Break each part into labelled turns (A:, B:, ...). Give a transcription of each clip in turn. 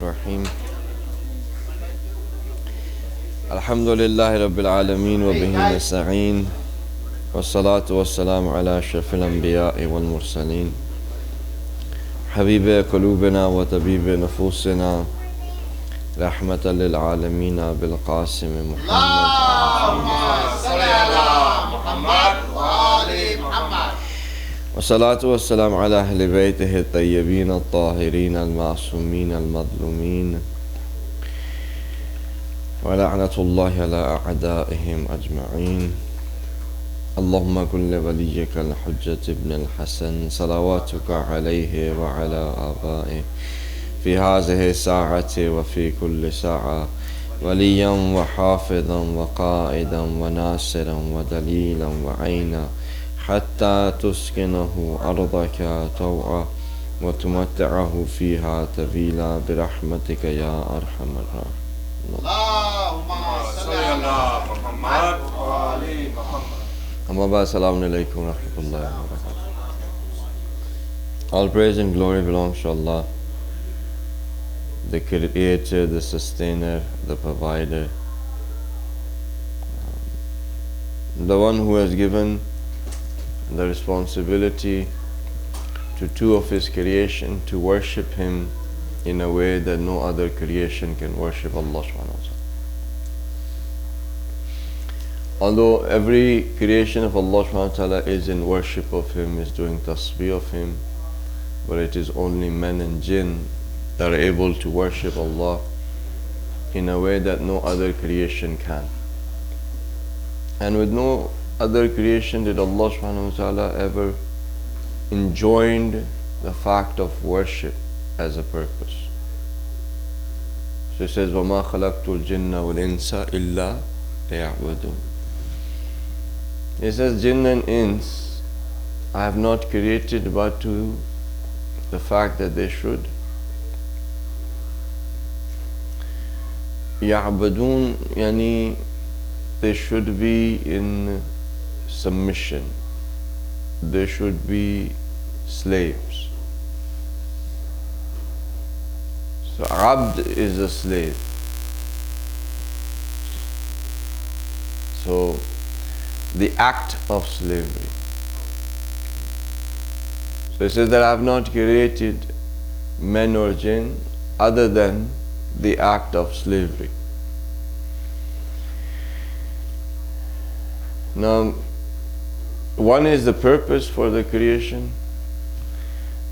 A: الرحيم الحمد لله رب العالمين وبه نستعين والصلاة والسلام على أشرف الأنبياء والمرسلين حبيب قلوبنا وطبيب نفوسنا رحمة للعالمين بالقاسم محمد
B: اللهم صل على محمد وآل محمد
A: والصلاة والسلام على أهل بيته الطيبين الطاهرين المعصومين المظلومين ولعنة الله على أعدائهم أجمعين. اللهم كن لوليك الحجة ابن الحسن صلواتك عليه وعلى آبائه في هذه الساعة وفي كل ساعة وليا وحافظا وقائدا وناصرا ودليلا وعينا حتى تسكنه أرضك طوعا وتمتعه فيها طويلا برحمتك يا أرحم الراحمين.
B: اللهم صل على محمد وآل محمد.
A: Amma ba, assalamu alaikum wa rahmatullahi wa barakatuh. All praise and glory belongs to Allah, the Creator, the Sustainer, the Provider, the one who has given the responsibility to two of His creation to worship Him in a way that no other creation can worship Allah subhanahu wa ta'ala. Although every creation of Allah subhanahu wa ta'ala is in worship of Him, is doing tasbih of Him, but it is only men and jinn that are able to worship Allah in a way that no other creation can. And with no other creation did Allah subhanahu wa ta'ala ever enjoined the fact of worship as a purpose. So He says, وَمَا خَلَقْتُ الْجِنَّ وَالْإِنسَ إِلَّا لِيَعْبُدُونَ. He says, jinn and ins I have not created but to the fact that they should يعبدون, yani they should be in submission, they should be slaves. So abd is a slave. So the act of slavery. So it says that I have not created men or jinn other than the act of slavery. Now, one is the purpose for the creation,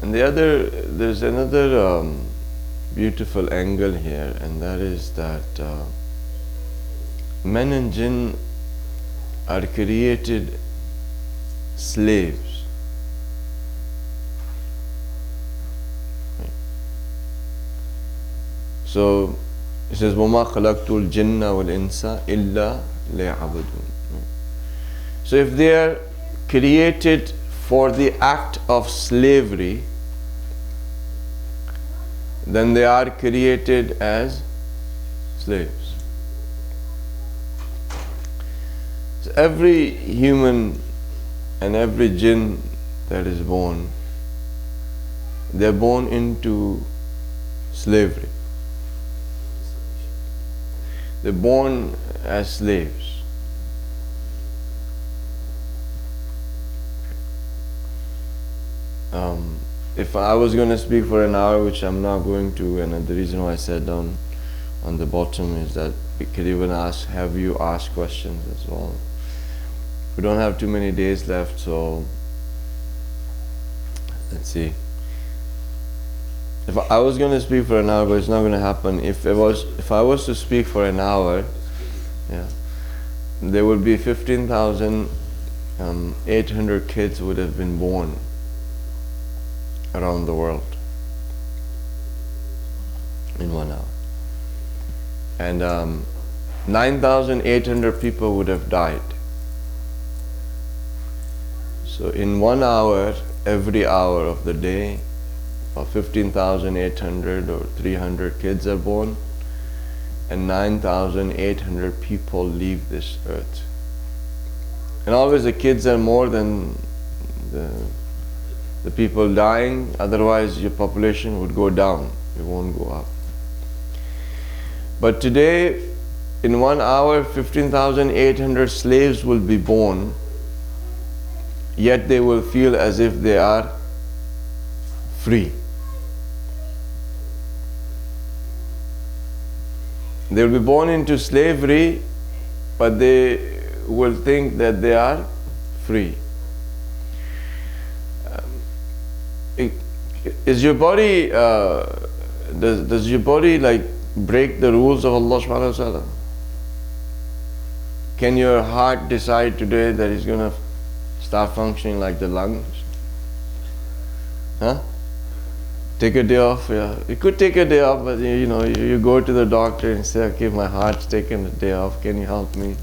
A: and the other, there's another beautiful angle here, and that is that men and jinn are created slaves. So it says, وَمَا خَلَقْتُ الْجِنَّ وَالْإِنسَ إِلَّا لِيَعْبُدُونَ. So if they are created for the act of slavery, then they are created as slaves. So every human and every jinn that is born, they are born into slavery. They are born as slaves. If I was going to speak for an hour, which I'm not going to, and the reason why I sat down on the bottom is that we could even have you ask questions as well. We don't have too many days left, so let's see. If I was going to speak for an hour, but it's not going to happen. If I was to speak for an hour, yeah, there would be 15,800 kids would have been born around the world in 1 hour, and 9,800 people would have died. So in 1 hour, every hour of the day, 15,800 or 300 kids are born, and 9,800 people leave this earth. And always the kids are more than the people dying, otherwise your population would go down, it won't go up. But today, in 1 hour, 15,800 slaves will be born, yet they will feel as if they are free. They will be born into slavery, but they will think that they are free. Is your body, does your body like break the rules of Allah subhanahu wa ta'ala? Can your heart decide today that it's going to start functioning like the lungs? Huh? Take a day off, yeah. You could take a day off, but you go to the doctor and say, okay, my heart's taken a day off, can you help me?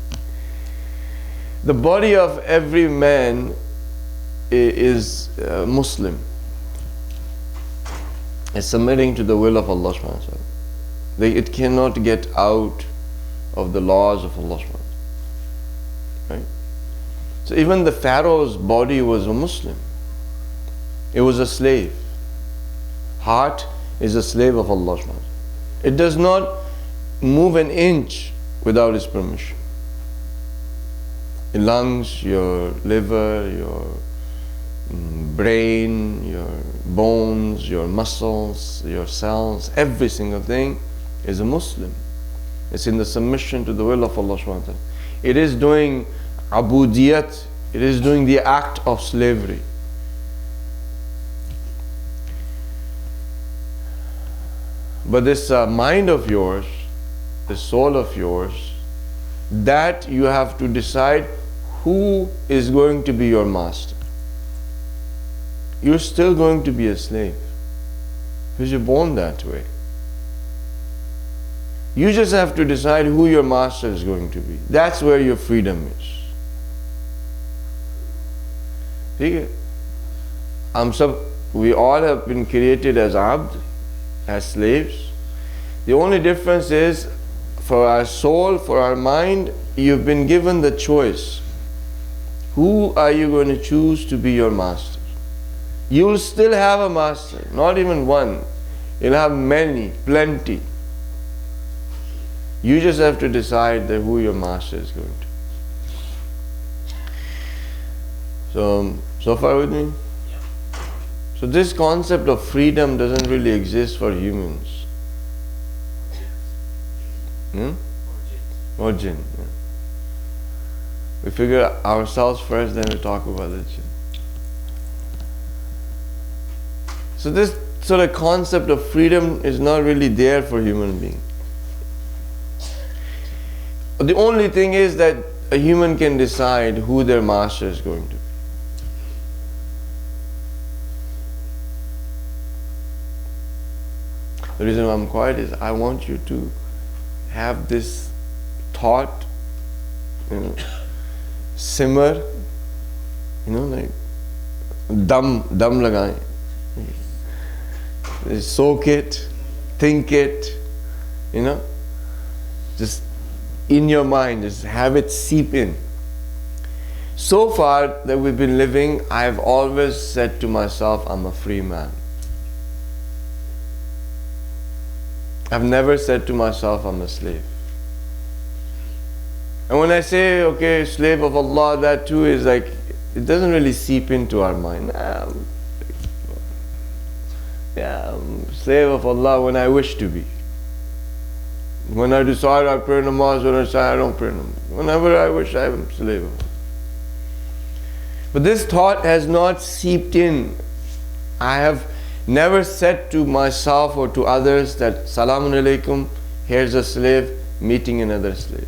A: The body of every man is Muslim. It's submitting to the will of Allah subhanahu wa ta'ala. It cannot get out of the laws of Allah subhanahu wa ta'ala. Right? So even the Pharaoh's body was a Muslim. It was a slave. Heart is a slave of Allah subhanahu wa ta'ala. It does not move an inch without His permission. Your lungs, your liver, your brain, your bones, your muscles, your cells, every single thing is a Muslim. It's in the submission to the will of Allah subhanahu wa ta'ala. It is doing abudiyat, it is doing the act of slavery. But this mind of yours, the soul of yours, that you have to decide who is going to be your master. You're still going to be a slave because you're born that way. You just have to decide who your master is going to be. That's where your freedom is. Okay? We all have been created as abd, as slaves. The only difference is, for our soul, for our mind, you've been given the choice. Who are you going to choose to be your master? You will still have a master, not even one. You'll have many, plenty. You just have to decide who your master is going to. So far with me? So this concept of freedom doesn't really exist for humans. Or jinn. Yeah. We figure ourselves first, then we talk about the jinn. So this sort of concept of freedom is not really there for human beings. The only thing is that a human can decide who their master is going to be. The reason why I'm quiet is I want you to have this thought, simmer, like dum lagaye. Soak it, think it, just in your mind, just have it seep in. So far that we've been living, I've always said to myself, I'm a free man. I've never said to myself, I'm a slave. And when I say, okay, slave of Allah, that too is like, it doesn't really seep into our mind. I'm slave of Allah when I wish to be. When I decide I pray namaz, when I decide I don't pray namaz. Whenever I wish, I am slave of Allah. But this thought has not seeped in. I have never said to myself or to others that Salamun Alaikum, here's a slave meeting another slave.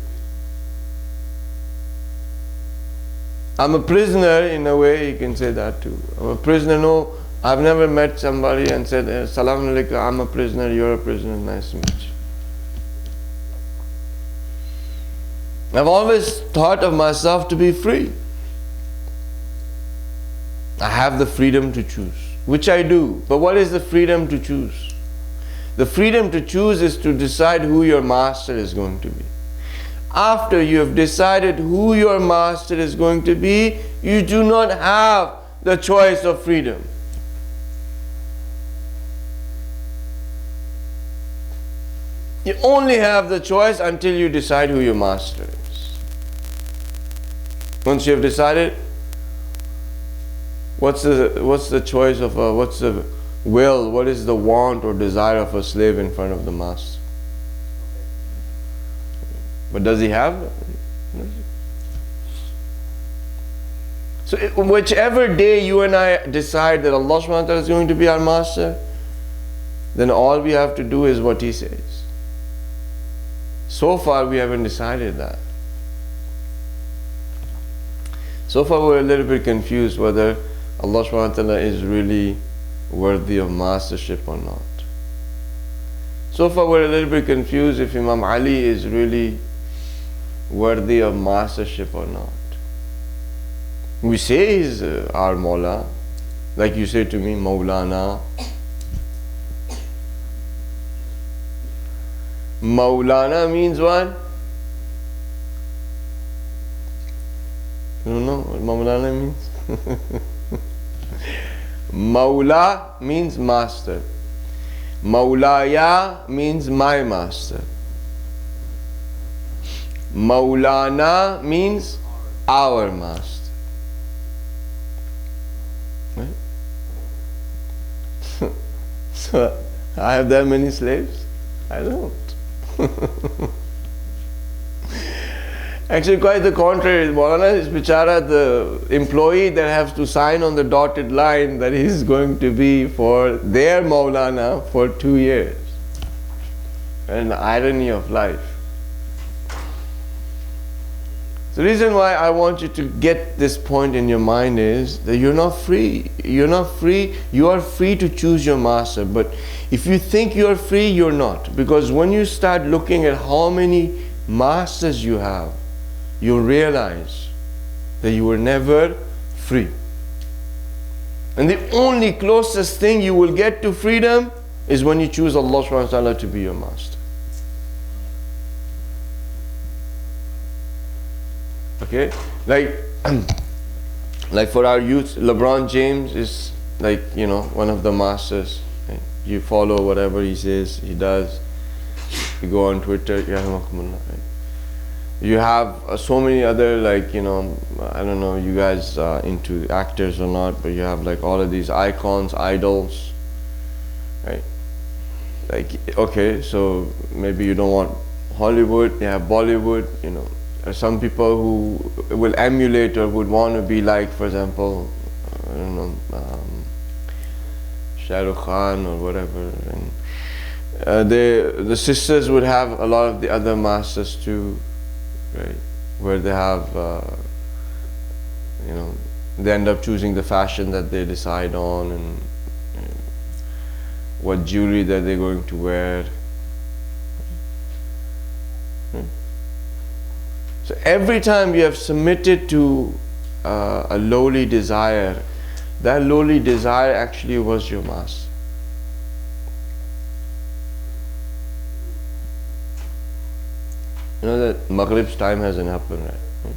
A: I'm a prisoner in a way, you can say that too. I'm a prisoner, no, I've never met somebody and said, Salamun Alaikum, I'm a prisoner, you're a prisoner, nice to meet you. I've always thought of myself to be free. I have the freedom to choose, which I do. But what is the freedom to choose? The freedom to choose is to decide who your master is going to be. After you have decided who your master is going to be, you do not have the choice of freedom. You only have the choice until you decide who your master is. Once you have decided, what's the choice of what's the will, what is the want or desire of a slave in front of the master? But does he have? So whichever day you and I decide that Allah subhanahu wa ta'ala is going to be our master, then all we have to do is what he says. So far we haven't decided that. So far we're a little bit confused whether Allah subhanahu wa ta'ala is really worthy of mastership or not. So far we're a little bit confused if Imam Ali is really worthy of mastership or not. We say he's our Maula, like you say to me, Maulana. Maulana means what? You don't know what Maulana means? Maula means master. Maulaya means my master. Maulana means our master. Right? So I have that many slaves? I don't. Actually, quite the contrary. Maulana is bichara, the employee that has to sign on the dotted line that he is going to be for their Maulana for 2 years. An irony of life. The reason why I want you to get this point in your mind is that you're not free. You're not free. You are free to choose your master. But if you think you're free, you're not. Because when you start looking at how many masters you have, you'll realize that you were never free. And the only closest thing you will get to freedom is when you choose Allah subhanahu wa ta'ala to be your master. Okay, like for our youth, LeBron James is like, you know, one of the masters. Right? You follow whatever he says, he does. You go on Twitter, right? You have so many other, like, you know, I don't know, you guys into actors or not, but you have like all of these icons, idols, right? Like, okay, so maybe you don't want Hollywood, you have Bollywood, you know. Some people who will emulate or would want to be like, for example, I don't know, Shah Rukh Khan or whatever. And the sisters would have a lot of the other masters too, right? Where they have, you know, they end up choosing the fashion that they decide on and what jewelry that they're going to wear. So every time you have submitted to a lowly desire, that lowly desire actually was your master. You know that Maghrib's time hasn't happened, right?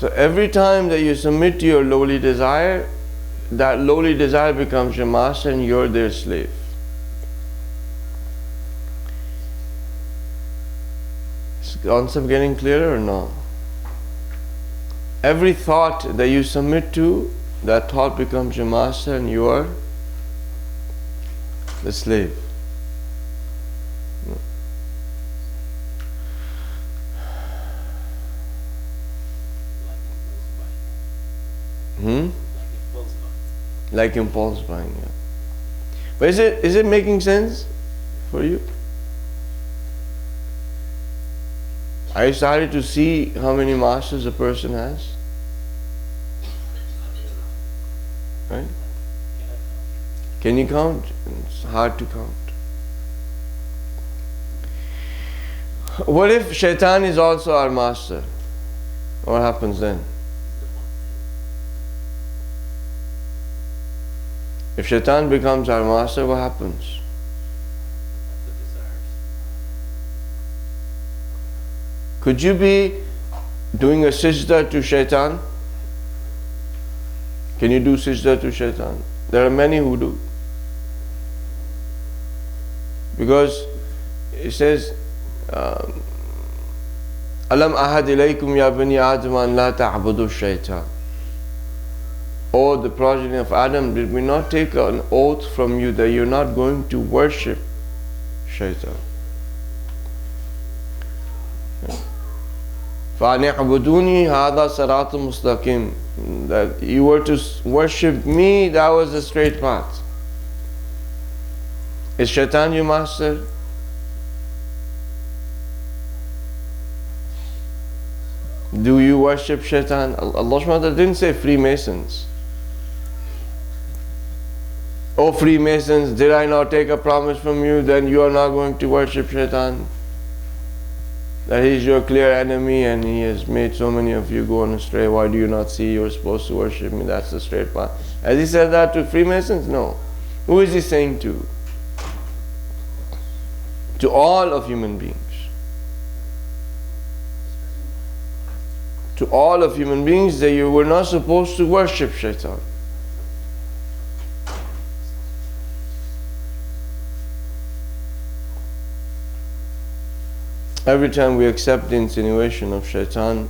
A: So every time that you submit to your lowly desire, that lowly desire becomes your master and you're their slave. Concept getting clearer or no? Every thought that you submit to, that thought becomes your master and you are the slave. Like impulse buying, yeah. But is it making sense for you? Are you starting to see how many masters a person has? Right? Can you count? It's hard to count. What if Shaitan is also our master? What happens then? If Shaitan becomes our master, what happens? Could you be doing a sajda to Shaitan? Can you do sajda to Shaitan? There are many who do. Because it says, Alam ahad ilaykum ya bani Adam an la ta'budu shaitan. O the progeny of Adam, did we not take an oath from you that you're not going to worship shaitan? فَأَنِعْبُدُونِي هَذَا صِرَاطٌ مُسْتَقِيمٌ. That you were to worship me, that was the straight path. Is shaitan your master? Do you worship shaitan? Allah subhanahu wa ta'ala didn't say Freemasons. Oh Freemasons, did I not take a promise from you? Then you are not going to worship shaitan. That he is your clear enemy and he has made so many of you go on astray. Why do you not see you're supposed to worship me? That's the straight path. Has he said that to Freemasons? No. Who is he saying to? To all of human beings. To all of human beings, that you were not supposed to worship shaitan. Every time we accept the insinuation of shaitan,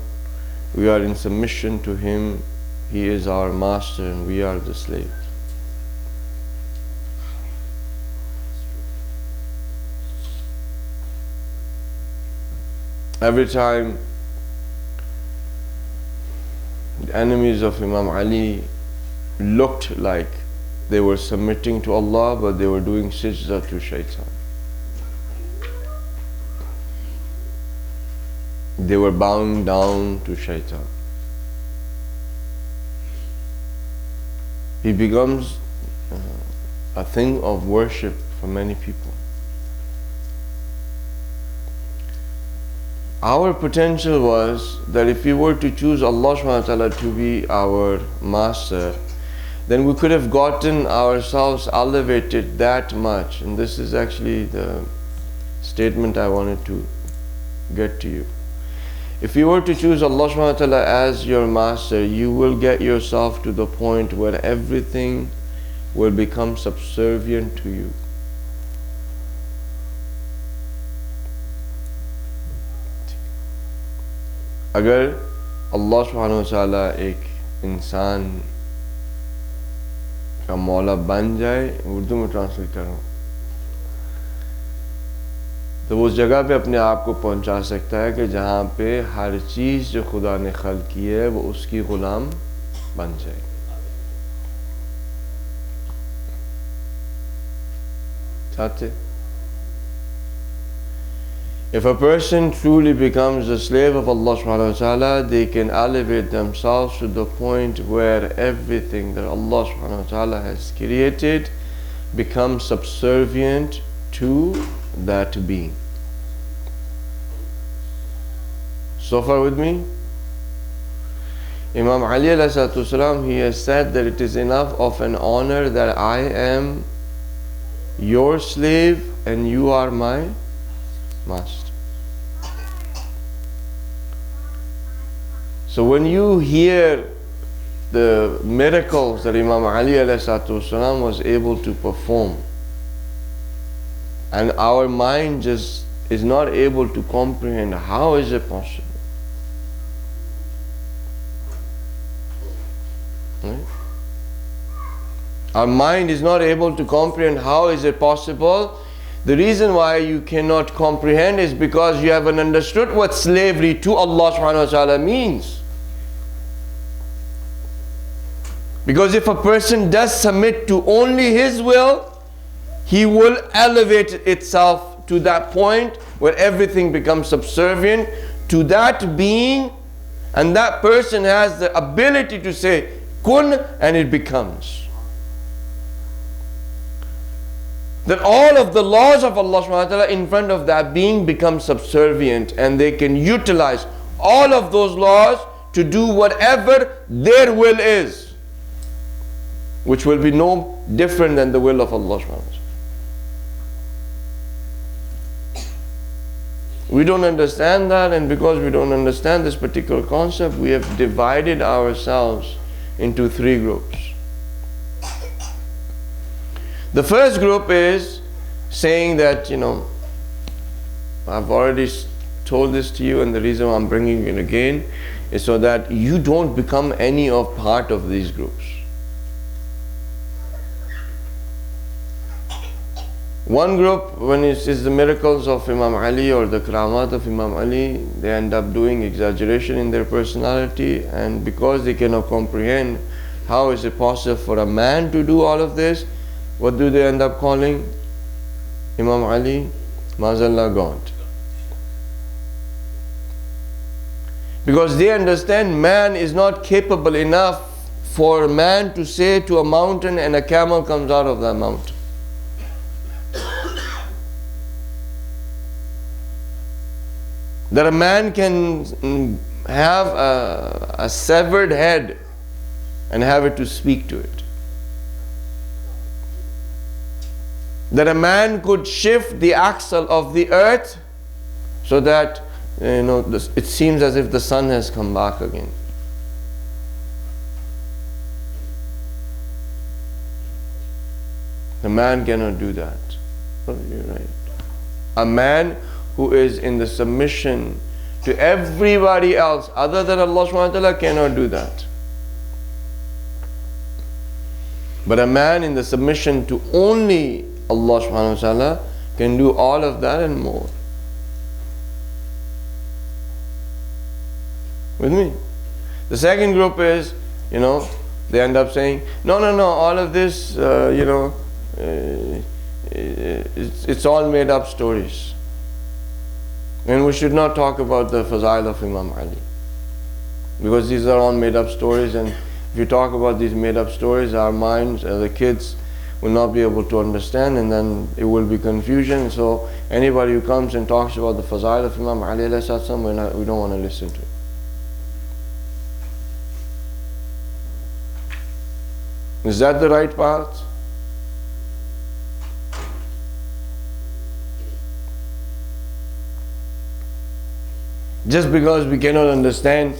A: we are in submission to him. He is our master and we are the slave. Every time the enemies of Imam Ali looked like they were submitting to Allah, but they were doing sajda to shaitan. They were bowing down to shaitan. He becomes a thing of worship for many people. Our potential was that if we were to choose Allah subhanahu wa ta'ala to be our master, then we could have gotten ourselves elevated that much. And this is actually the statement I wanted to get to you. If you were to choose Allah subhanahu wa ta'ala as your master, you will get yourself to the point where everything will become subservient to you. अगर अल्लाह सुब्हानहू व तआला एक इंसान का मौला बन जाए, उर्दू में ट्रांसलेट कर रहा हूँ, तो वो उस जगह पे अपने आप को पहुंचा सकता है कि जहाँ पे हर चीज़ जो खुदा ने खल्क की है वो उसकी गुलाम बन जाए. चाहते? If a person truly becomes a slave of Allah subhanahu wa ta'ala, they can elevate themselves to the point where everything that Allah subhanahu wa ta'ala has created becomes subservient to that being. So far with me? Imam Ali alayhi salatu wasalam, he has said that it is enough of an honor that I am your slave and you are my master. So when you hear the miracles that Imam Ali alayhi salatu wasalam was able to perform, and our mind just is not able to comprehend how is it possible. Right? Our mind is not able to comprehend how is it possible. The reason why you cannot comprehend is because you haven't understood what slavery to Allah subhanahu wa ta'ala means. Because if a person does submit to only his will, he will elevate itself to that point where everything becomes subservient to that being, and that person has the ability to say kun and it becomes. That all of the laws of Allah subhanahu wa ta'ala in front of that being become subservient, and they can utilize all of those laws to do whatever their will is, which will be no different than the will of Allah subhanahu wa ta'ala. We don't understand that, and because we don't understand this particular concept, we have divided ourselves into three groups. The first group is saying that, I've already told this to you, and the reason I'm bringing it again is so that you don't become any of part of these groups. One group, when it's the miracles of Imam Ali or the karamat of Imam Ali, they end up doing exaggeration in their personality, and because they cannot comprehend how is it possible for a man to do all of this, what do they end up calling Imam Ali? Mazallah, God. Because they understand man is not capable enough for man to say to a mountain and a camel comes out of that mountain. That a man can have a severed head and have it to speak to it. That a man could shift the axle of the earth so that it seems as if the sun has come back again. The man cannot do that. Oh, you're right. A man who is in the submission to everybody else other than Allah subhanahu wa ta'ala cannot do that. But a man in the submission to only Allah subhanahu wa ta'ala can do all of that and more. With me? The second group is, they end up saying, no, all of this, it's all made up stories. And we should not talk about the fazail of Imam Ali. Because these are all made up stories, and if you talk about these made up stories, our minds, the kids, will not be able to understand, and then it will be confusion. So anybody who comes and talks about the fazail of Imam Ali, we don't want to listen to it. Is that the right path? Just because we cannot understand,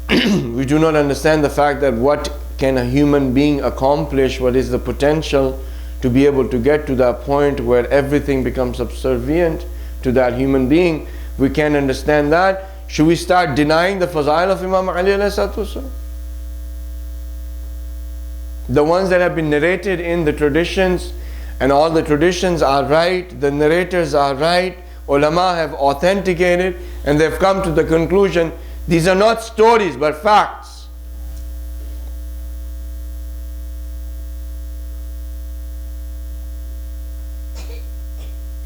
A: we do not understand the fact that what can a human being accomplish, what is the potential to be able to get to that point where everything becomes subservient to that human being, we can't understand that. Should we start denying the fazail of Imam Ali alayhi salatu wasalam? The ones that have been narrated in the traditions, and all the traditions are right, the narrators are right, ulama have authenticated, and they've come to the conclusion, these are not stories but facts.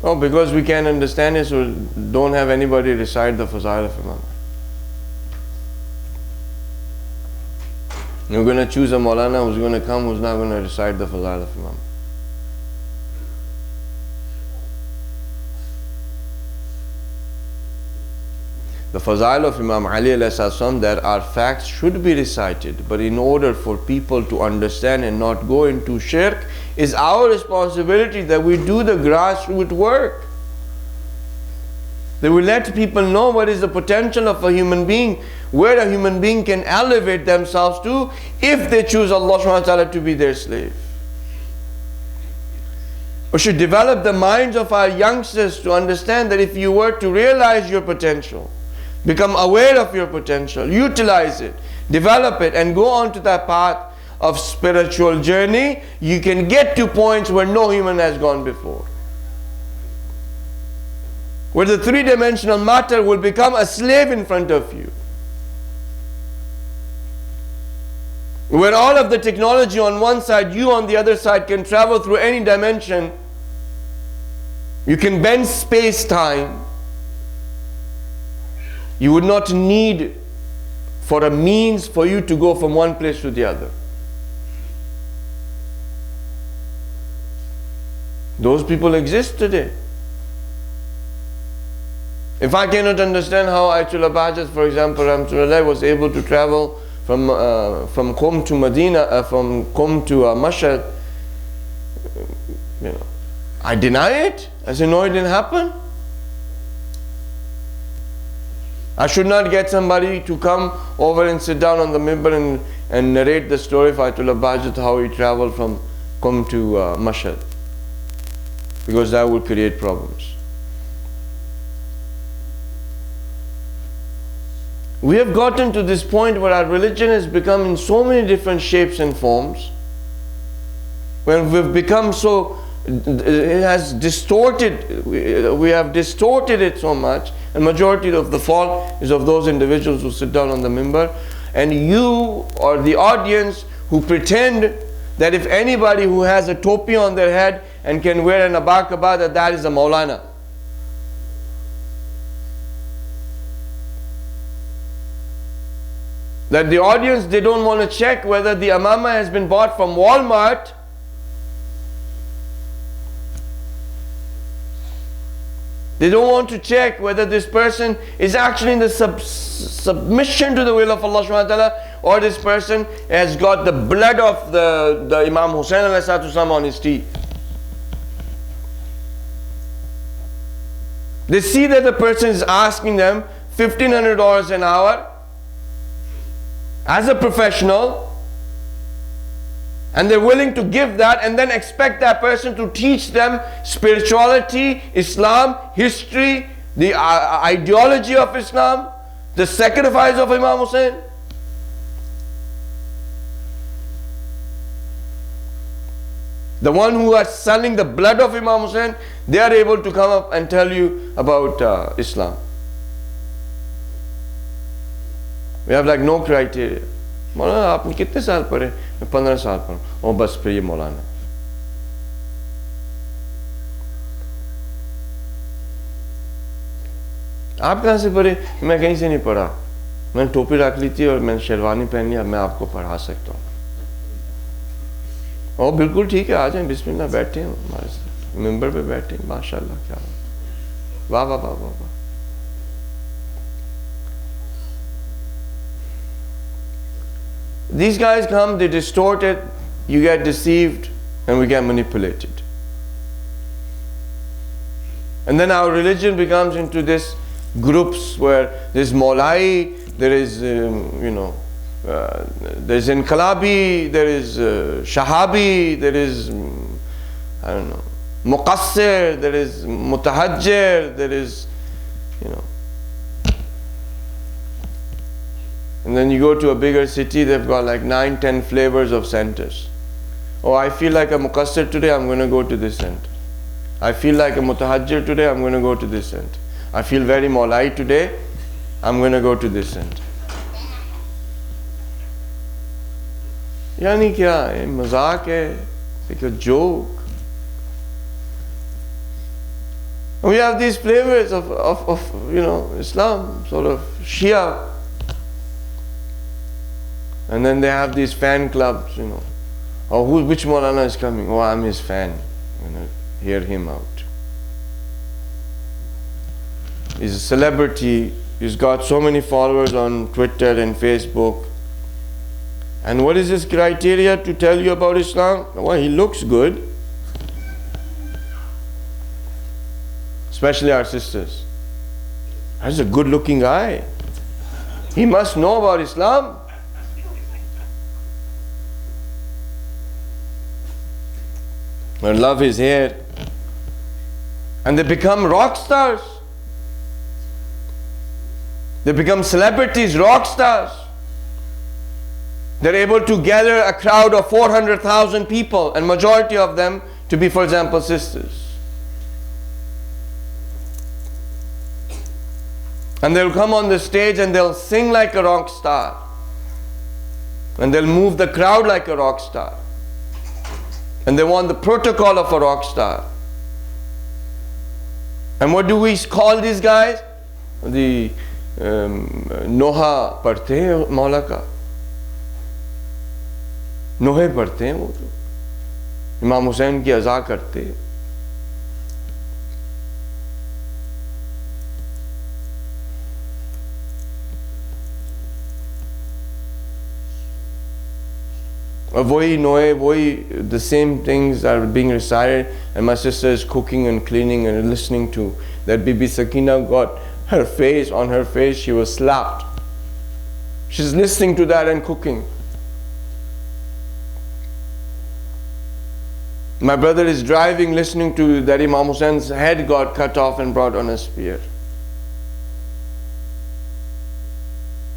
A: Oh, because we can't understand it, so don't have anybody recite the fazail of Imam. You're going to choose a Maulana who's going to come, who's not going to recite the fazail of Imam. The fazail of Imam Ali alayhi salam, there are facts should be recited, but in order for people to understand and not go into shirk, is our responsibility that we do the grassroots work. That we let people know what is the potential of a human being, where a human being can elevate themselves to if they choose Allah subhanahu wa ta'ala to be their slave. We should develop the minds of our youngsters to understand that if you were to realize your potential, become aware of your potential, utilize it, develop it, and go on to that path of spiritual journey, you can get to points where no human has gone before. Where the three-dimensional matter will become a slave in front of you. Where all of the technology on one side, you on the other side can travel through any dimension. You can bend space-time. You would not need for a means for you to go from one place to the other. Those people exist today. If I cannot understand how Ayatollah Bahjat, for example, Ramsulullah was able to travel from Qom to Medina, from Qom to Mashhad, I deny it. I say, no, it didn't happen. I should not get somebody to come over and sit down on the mimbar and narrate the story of Ayatollah Bahjat, how he traveled from Qom to Mashhad. because that will create problems. We have gotten to this point where our religion has become in so many different shapes and forms, when we've become so, it has distorted, we have distorted it so much, and majority of the fault is of those individuals who sit down on the mimbar, and you or the audience who pretend that if anybody who has a topi on their head and can wear an abakaba, that is a Maulana. That the audience, they don't want to check whether the amama has been bought from Walmart They don't want to check whether this person is actually in the submission to the will of Allah subhanahu wa ta'ala, or this person has got the blood of the Imam Hussain on his teeth. They see that the person is asking them $1,500 an hour as a professional, and they're willing to give that and then expect that person to teach them spirituality, Islam, history, the ideology of Islam, the sacrifice of Imam Hussain. The one who are selling the blood of Imam Hussain, they are able to come up and tell you about Islam. We have like no criteria. मौलाना आपने कितने साल पढ़े? मैं 15 साल पढ़ा। ओ बस फिर ये मौलाना। आप कहाँ से पढ़े? मैं कहीं से नहीं पढ़ा। मैंने टोपी रख ली थी और मैंने शेरवानी पहनी, अब मैं आपको पढ़ा सकता हूँ। ओ बिल्कुल ठीक है, आ जाएं, बिस्मिल्लाह, बैठे हैं हमारे मिंबर पे बैठे हैं, माशाल्लाह, क्या वाह वाह वाह वाह वाह। These guys come, they distort it, you get deceived, and we get manipulated. And then our religion becomes into this groups where there's Maulai, there is, there's Inqalabi, there is Shahabi, there is, I don't know, Muqassir, there is Mutahajjir, there is, And then you go to a bigger city, they've got like 9-10 flavors of centers. Oh, I feel like a Muqassir today, I'm going to go to this center. I feel like a Mutahajjir today, I'm going to go to this center. I feel very Maulai today, I'm going to go to this center. Yani kya hai? Mazak hai? Like a joke. We have these flavors of Islam, sort of Shia. And then they have these fan clubs, Oh, which Maulana is coming? Oh, I'm his fan. Hear him out. He's a celebrity. He's got so many followers on Twitter and Facebook. And what is his criteria to tell you about Islam? Well, he looks good. Especially our sisters. That's a good looking guy. He must know about Islam. Or love his hair. And they become rock stars. They become celebrities, rock stars. They're able to gather a crowd of 400,000 people, and majority of them to be, for example, sisters. And they'll come on the stage and they'll sing like a rock star. And they'll move the crowd like a rock star. And they want the protocol of a rock star. And what do we call these guys? The Noha padhte hain Maula ka. Nohe padhte hain wo to. Imam Hussain ki aza karte hain. The same things are being recited, and my sister is cooking and cleaning and listening to that. Bibi Sakina got her face, on her face she was slapped. She's listening to that and cooking. My brother is driving, listening to that Imam Husain's head got cut off and brought on a spear.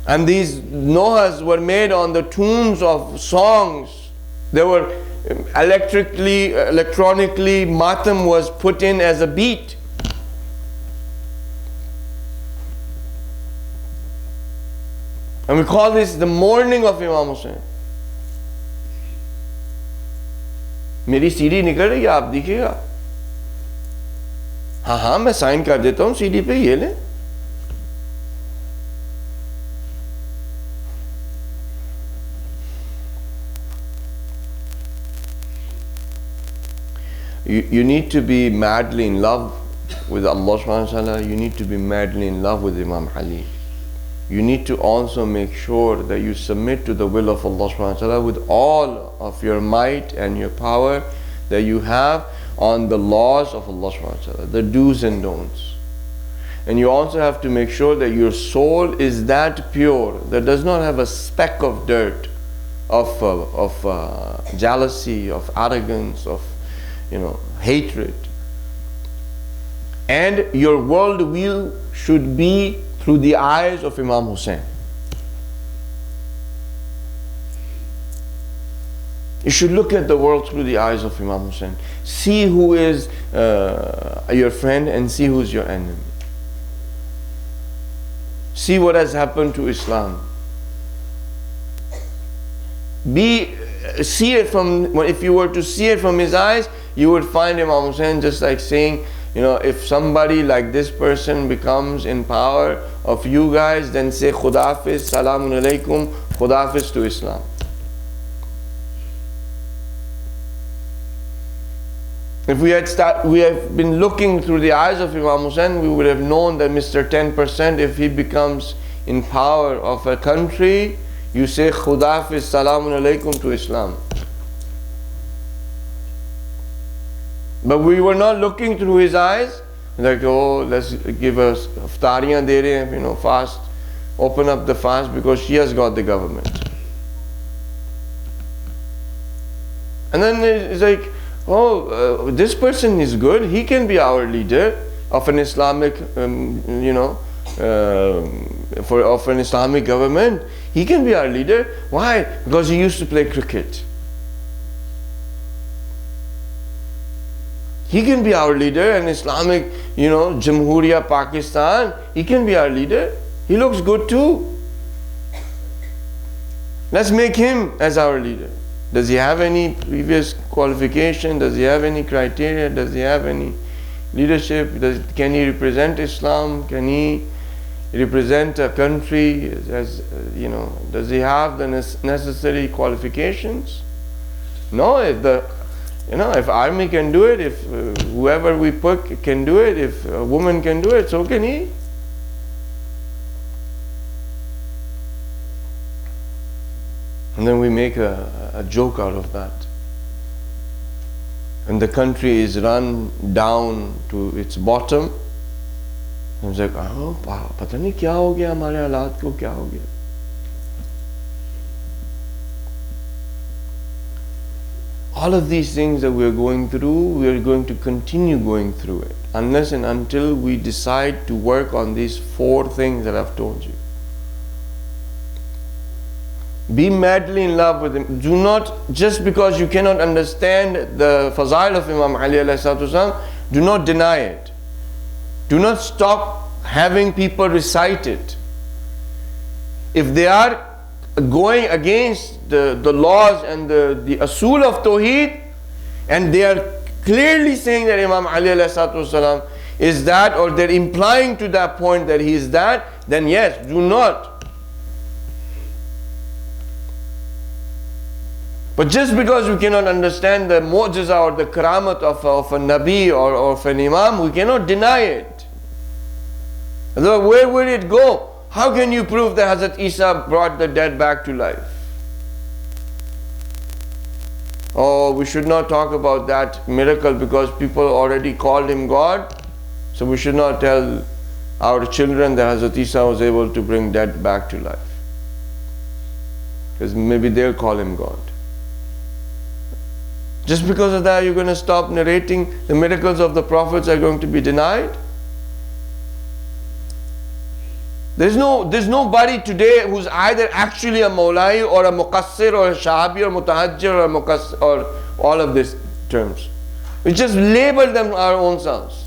A: And these nohas were made on the tunes of songs. They were electronically, matam was put in as a beat. And we call this the mourning of Imam Hussain. मेरी CD निकल रही है, आप देखिएगा. हाँ हाँ मैं sign कर देता हूँ सीडी पे, ये लें. You need to be madly in love with Allah subhanahu wa ta'ala. You need to be madly in love with Imam Ali. You need to also make sure that you submit to the will of Allah subhanahu wa ta'ala with all of your might and your power that you have on the laws of Allah subhanahu wa ta'ala, the do's and don'ts. And you also have to make sure that your soul is that pure, that does not have a speck of dirt, of jealousy, of arrogance, of hatred. And your worldview should be through the eyes of Imam Hussain. You should look at the world through the eyes of Imam Hussain. See who is your friend and see who is your enemy. See what has happened to Islam. See it from, if you were to see it from his eyes, you would find Imam Hussain just like saying, if somebody like this person becomes in power of you guys, then say Khudafiz, Salamun Alaikum, Khudafiz to Islam. If we have been looking through the eyes of Imam Hussain, we would have known that Mr. 10%, if he becomes in power of a country, you say Khudafiz, Salamun Alaikum to Islam. But we were not looking through his eyes, like, oh, let's give us iftariyan de rahe hain, fast, open up the fast because she has got the government. And then it's like, oh, this person is good, he can be our leader of an Islamic, of an Islamic government. He can be our leader. Why? Because he used to play cricket. He can be our leader, an Islamic, Jamhuriya Pakistan. He can be our leader. He looks good too. Let's make him as our leader. Does he have any previous qualification? Does he have any criteria? Does he have any leadership? Can he represent Islam? Can he represent a country? Does he have the necessary qualifications? No. If army can do it, if whoever we put can do it, if a woman can do it, so can he. And then we make a joke out of that. And the country is run down to its bottom. And it's like, oh, pata nahi kya ho gaya, hamare halat ko kya ho gaya. All of these things that we are going through, we are going to continue going through it unless and until we decide to work on these 4 things that I've told you. Be madly in love with him. Do not, just because you cannot understand the fazail of Imam Ali alayhi salatu wasalam, do not deny it. Do not stop having people recite it. If they are going against the laws and the asul of Tawheed, and they are clearly saying that Imam Ali alayhi salatu wasalam is that, or they're implying to that point that he is that, then yes, do not. But just because we cannot understand the mu'jiza or the karamat of a Nabi or of an Imam, we cannot deny it. Otherwise, where would it go? How can you prove that Hazrat Isa brought the dead back to life? Oh, we should not talk about that miracle because people already called him God. So we should not tell our children that Hazrat Isa was able to bring dead back to life. Because maybe they'll call him God. Just because of that, you're going to stop narrating the miracles of the prophets are going to be denied? There's nobody today who's either actually a Maulai or a Muqassir or a Shahabi or Mutahajjir or a Muqassir or all of these terms. We just label them our own selves.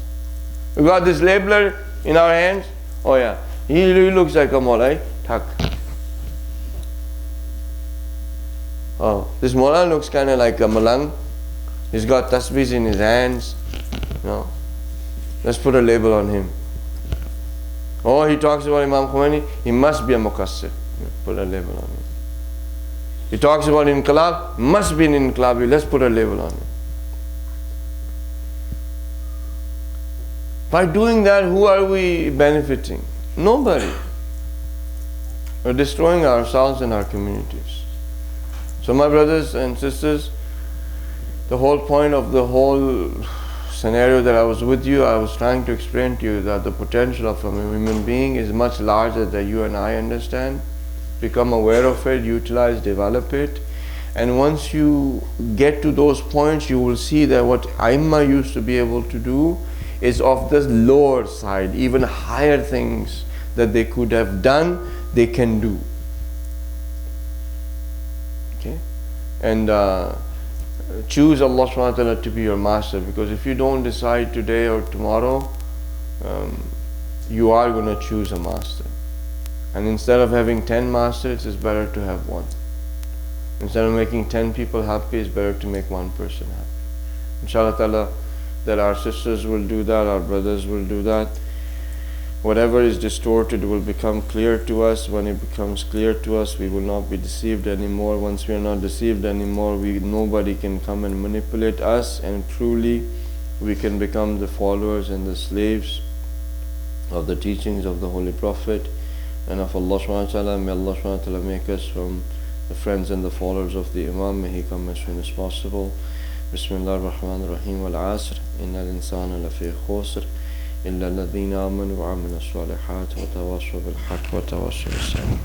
A: We got this labeler in our hands. Oh yeah, he looks like a Maulai. Thak. Oh, this Maulana looks kind of like a Malang. He's got tasbihs in his hands. No. Let's put a label on him. Oh, he talks about Imam Khomeini, he must be a Muqassir. Put a label on him. He talks about Inqilab, must be an Inqilabi. Let's put a label on him. By doing that, who are we benefiting? Nobody. We're destroying ourselves and our communities. So my brothers and sisters, the whole point of the whole scenario that I was with you, I was trying to explain to you that the potential of a human being is much larger than you and I understand. Become aware of it, utilize, develop it. And once you get to those points, you will see that what Aimma used to be able to do is of the lower side, even higher things that they could have done, they can do. Okay? And choose Allah subhanahu wa ta'ala to be your master, because if you don't decide today or tomorrow, you are going to choose a master. And instead of having 10 masters, it's better to have one. Instead of making 10 people happy, it's better to make one person happy. Inshallah ta'ala, that our sisters will do that, our brothers will do that. Whatever is distorted will become clear to us. When it becomes clear to us, we will not be deceived anymore. Once we are not deceived anymore, nobody can come and manipulate us, and truly we can become the followers and the slaves of the teachings of the Holy Prophet and of Allah subhanahu wa ta'ala. May Allah subhanahu wa ta'ala make us from the friends and the followers of the Imam. May he come as soon as possible. Bismillah ar-Rahman ar-Rahim wal-Asr. Inna al-insana lafi khusr. إلا الذين آمنوا وعملوا الصالحات وتواصوا بالحق وتواصوا بالصبر.